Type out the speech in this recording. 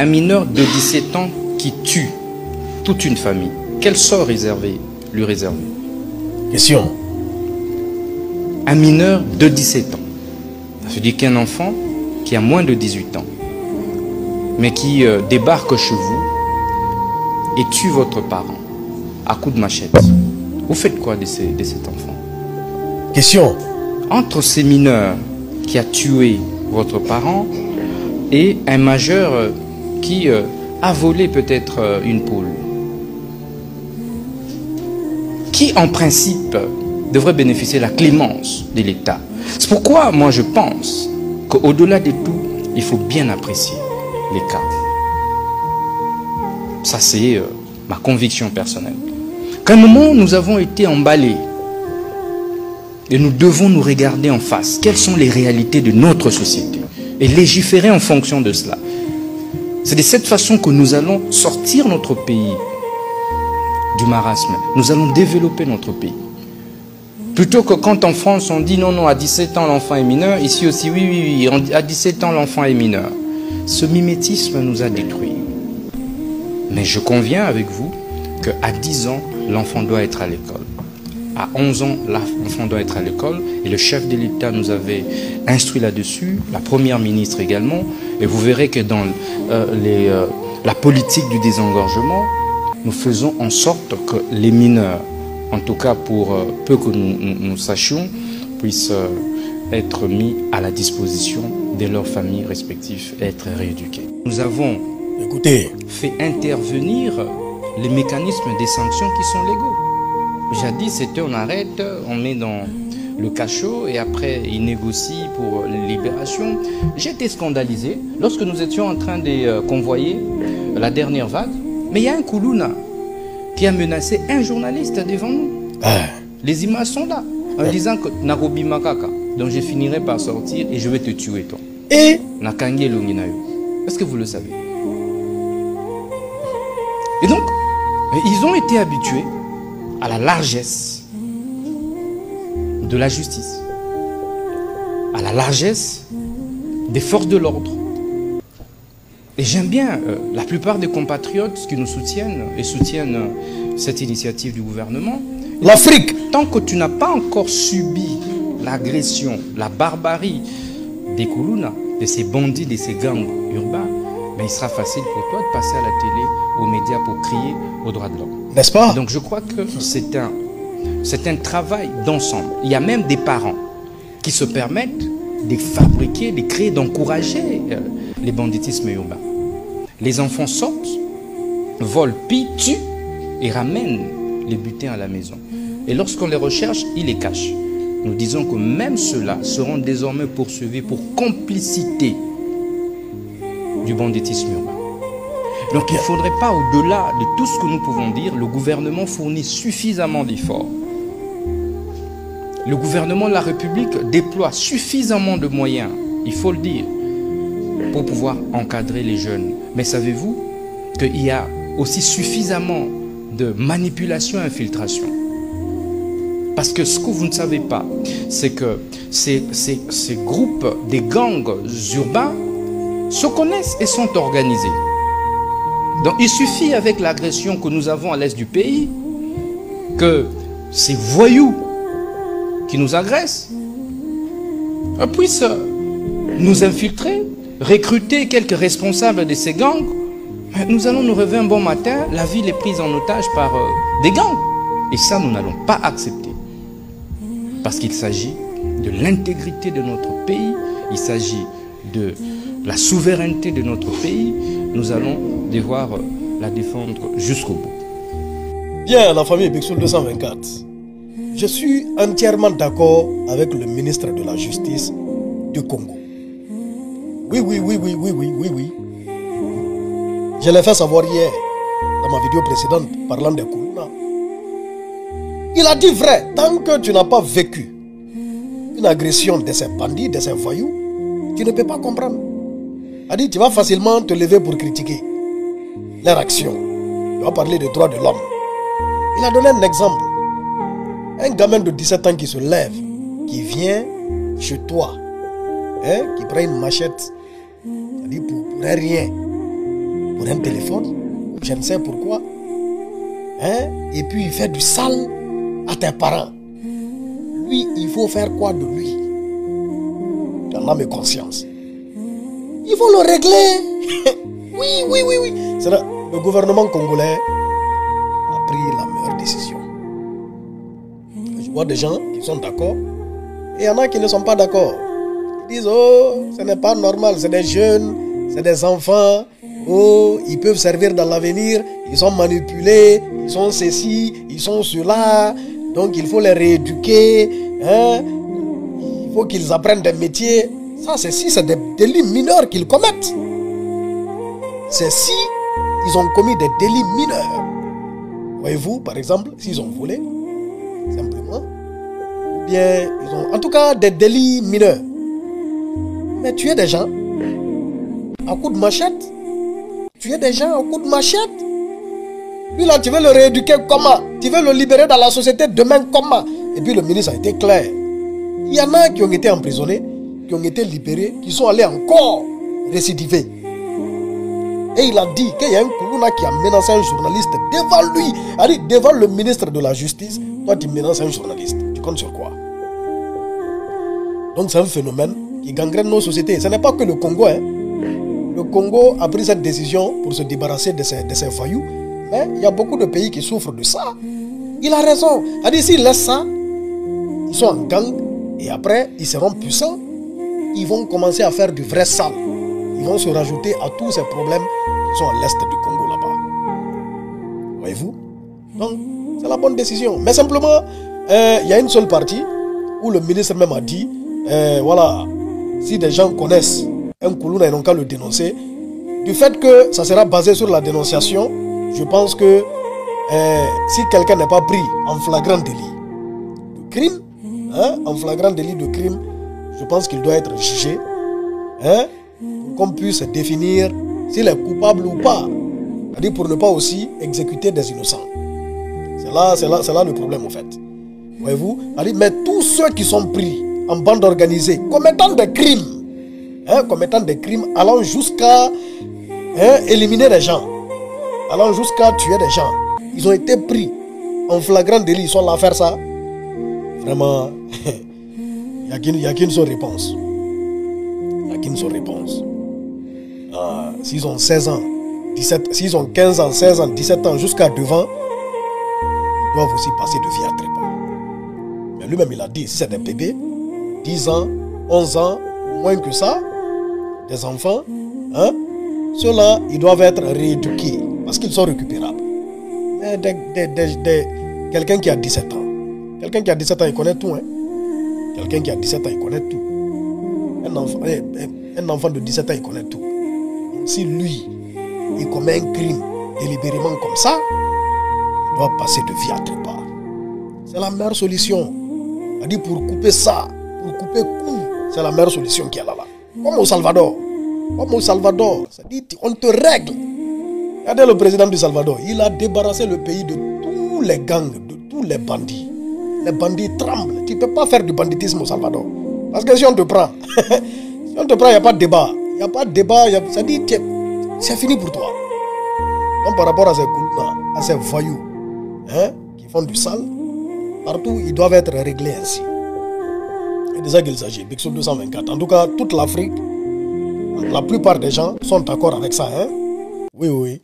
Un mineur de 17 ans qui tue toute une famille, quel sort lui réserver? Question. Un mineur de 17 ans. Ça veut dire qu'un enfant qui a moins de 18 ans, mais qui débarque chez vous et tue votre parent à coups de machette. Vous faites quoi de cet enfant? Question. Entre ces mineurs qui a tué votre parent et un majeur qui a volé peut-être une poule, qui en principe devrait bénéficier de la clémence de l'État. C'est pourquoi moi je pense qu'au-delà de tout, il faut bien apprécier les cas. Ça c'est ma conviction personnelle. Qu'à un moment nous avons été emballés et nous devons nous regarder en face. Quelles sont les réalités de notre société et légiférer en fonction de cela. C'est de cette façon que nous allons sortir notre pays du marasme. Nous allons développer notre pays. Plutôt que quand en France on dit non, à 17 ans l'enfant est mineur, ici aussi oui, à 17 ans l'enfant est mineur. Ce mimétisme nous a détruits. Mais je conviens avec vous qu'à 10 ans, l'enfant doit être à l'école. À 11 ans, l'enfant doit être à l'école. Et le chef de l'État nous avait instruit là-dessus, la première ministre également. Et vous verrez que dans la politique du désengorgement, nous faisons en sorte que les mineurs, en tout cas pour peu que nous sachions, puissent être mis à la disposition de leurs familles respectives et être rééduqués. Nous avons fait intervenir les mécanismes des sanctions qui sont légaux. Jadis, c'était on arrête, on met dans le cachot et après il négocie pour libération. J'étais scandalisé lorsque nous étions en train de convoyer la dernière vague. Mais il y a un Koulouna qui a menacé un journaliste devant nous. Les images sont là, en disant que Narobi Makaka, donc je finirai par sortir et je vais te tuer toi. Et Nakangi Longinayo. Est-ce que vous le savez? Et donc, ils ont été habitués à la largesse de la justice, à la largesse des forces de l'ordre. Et j'aime bien la plupart des compatriotes qui nous soutiennent et soutiennent cette initiative du gouvernement. L'Afrique, tant que tu n'as pas encore subi l'agression, la barbarie des Koulouna, de ces bandits, de ces gangs urbains, ben il sera facile pour toi de passer à la télé, aux médias pour crier aux droits de l'homme. N'est-ce pas? Donc je crois que c'est un travail d'ensemble. Il y a même des parents qui se permettent de fabriquer, de créer, d'encourager les banditismes urbains. Les enfants sortent, volent, pillent, tuent et ramènent les butins à la maison. Et lorsqu'on les recherche, ils les cachent. Nous disons que même ceux-là seront désormais poursuivis pour complicité du banditisme urbain. Donc il ne faudrait pas, au-delà de tout ce que nous pouvons dire, le gouvernement fournit suffisamment d'efforts. Le gouvernement de la République déploie suffisamment de moyens, il faut le dire, pour pouvoir encadrer les jeunes. Mais savez-vous qu'il y a aussi suffisamment de manipulation et infiltration? Parce que ce que vous ne savez pas, c'est que ces groupes, des gangs urbains, se connaissent et sont organisés. Donc il suffit avec l'agression que nous avons à l'est du pays, que ces voyous qui nous agressent puissent nous infiltrer, recruter quelques responsables de ces gangs. Nous allons nous réveiller un bon matin, la ville est prise en otage par des gangs. Et ça, nous n'allons pas accepter. Parce qu'il s'agit de l'intégrité de notre pays, il s'agit de la souveraineté de notre pays. Nous allons devoir la défendre jusqu'au bout. Bien, la famille Bixoul 224. Je suis entièrement d'accord avec le ministre de la Justice du Congo. Oui. Je l'ai fait savoir hier, dans ma vidéo précédente, parlant des Koulouna. Il a dit vrai, tant que tu n'as pas vécu une agression de ces bandits, de ces voyous, tu ne peux pas comprendre. Il a dit, tu vas facilement te lever pour critiquer leur action. Il va parler des droits de l'homme. Il a donné un exemple. Un gamin de 17 ans qui se lève, qui vient chez toi, qui prend une machette, il dit pour rien. pour un téléphone, je ne sais pourquoi. Hein? Et puis il fait du sale à tes parents. Lui, il faut faire quoi de lui? Dans l'âme et conscience. Il faut le régler. Oui. Le gouvernement congolais a pris la meilleure décision. Je vois des gens qui sont d'accord et il y en a qui ne sont pas d'accord. Ils disent, oh, ce n'est pas normal, c'est des jeunes, c'est des enfants, oh, ils peuvent servir dans l'avenir, ils sont manipulés, ils sont ceci, ils sont cela, donc il faut les rééduquer, hein? Il faut qu'ils apprennent des métiers. Ça, c'est si c'est des délits mineurs qu'ils commettent. C'est si ils ont commis des délits mineurs. Voyez-vous, par exemple, s'ils ont volé, simplement, ou bien ils ont, en tout cas, des délits mineurs. Mais tuer des gens à coups de machette, tuer des gens à coups de machette. Lui là, tu veux le rééduquer comment? Tu veux le libérer dans la société demain comment? Et puis le ministre a été clair. Il y en a qui ont été emprisonnés, qui ont été libérés, qui sont allés encore récidiver. Et il a dit qu'il y a un Koulouna qui a menacé un journaliste devant lui. Allez, devant le ministre de la Justice, toi tu menaces un journaliste. Tu comptes sur quoi? Donc c'est un phénomène qui gangrène nos sociétés. Ce n'est pas que le Congo. Hein. Le Congo a pris cette décision pour se débarrasser de ces voyous. Mais il y a beaucoup de pays qui souffrent de ça. Il a raison. Il a dit s'ils laissent ça, ils sont en gang. Et après, ils seront puissants. Ils vont commencer à faire du vrai sale. Ils vont se rajouter à tous ces problèmes qui sont à l'est du Congo là-bas. Voyez-vous? Donc, c'est la bonne décision. Mais simplement, il y a une seule partie où le ministre même a dit, voilà, si des gens connaissent un Koulouna et n'ont qu'à le dénoncer, du fait que ça sera basé sur la dénonciation, je pense que si quelqu'un n'est pas pris en flagrant délit de crime, hein, en flagrant délit de crime, je pense qu'il doit être jugé, hein, pour qu'on puisse définir s'il est coupable ou pas. C'est-à-dire pour ne pas aussi exécuter des innocents. C'est là le problème en fait. Voyez-vous? Mais tous ceux qui sont pris en bande organisée, commettant des crimes, allant jusqu'à éliminer des gens, allant jusqu'à tuer des gens, ils ont été pris en flagrant délit, ils sont là à faire ça. Vraiment, il n'y a qu'une seule réponse. Il n'y a qu'une seule réponse. S'ils ont 16 ans, 17, s'ils ont 15 ans, 16 ans, 17 ans, jusqu'à devant, ils doivent aussi passer de vie à trépas. Mais lui-même, il a dit, si c'est des bébés, 10 ans, 11 ans, moins que ça, des enfants, hein, ceux-là, ils doivent être rééduqués parce qu'ils sont récupérables. Mais quelqu'un qui a 17 ans, il connaît tout. Hein. Quelqu'un qui a 17 ans, il connaît tout. Un enfant de 17 ans, il connaît tout. Donc, si lui, il commet un crime délibérément comme ça, il doit passer de vie à trépas. C'est la meilleure solution. On a dit pour couper ça, pour couper coup, c'est la meilleure solution qu'il y a là-bas. Comme au Salvador. C'est-à-dire on te règle. Regardez le président du Salvador. Il a débarrassé le pays de tous les gangs, de tous les bandits. Les bandits tremblent. Tu ne peux pas faire du banditisme au Salvador. Parce que si on te prend, il n'y a pas de débat. Il n'y a pas de débat. Ça dit, c'est fini pour toi. Donc par rapport à ces Koulouna, à ces voyous, hein, qui font du sale, partout, ils doivent être réglés ainsi. C'est de ça qu'il s'agit. Bixou 224. En tout cas, toute l'Afrique, la plupart des gens sont d'accord avec ça. Hein? Oui.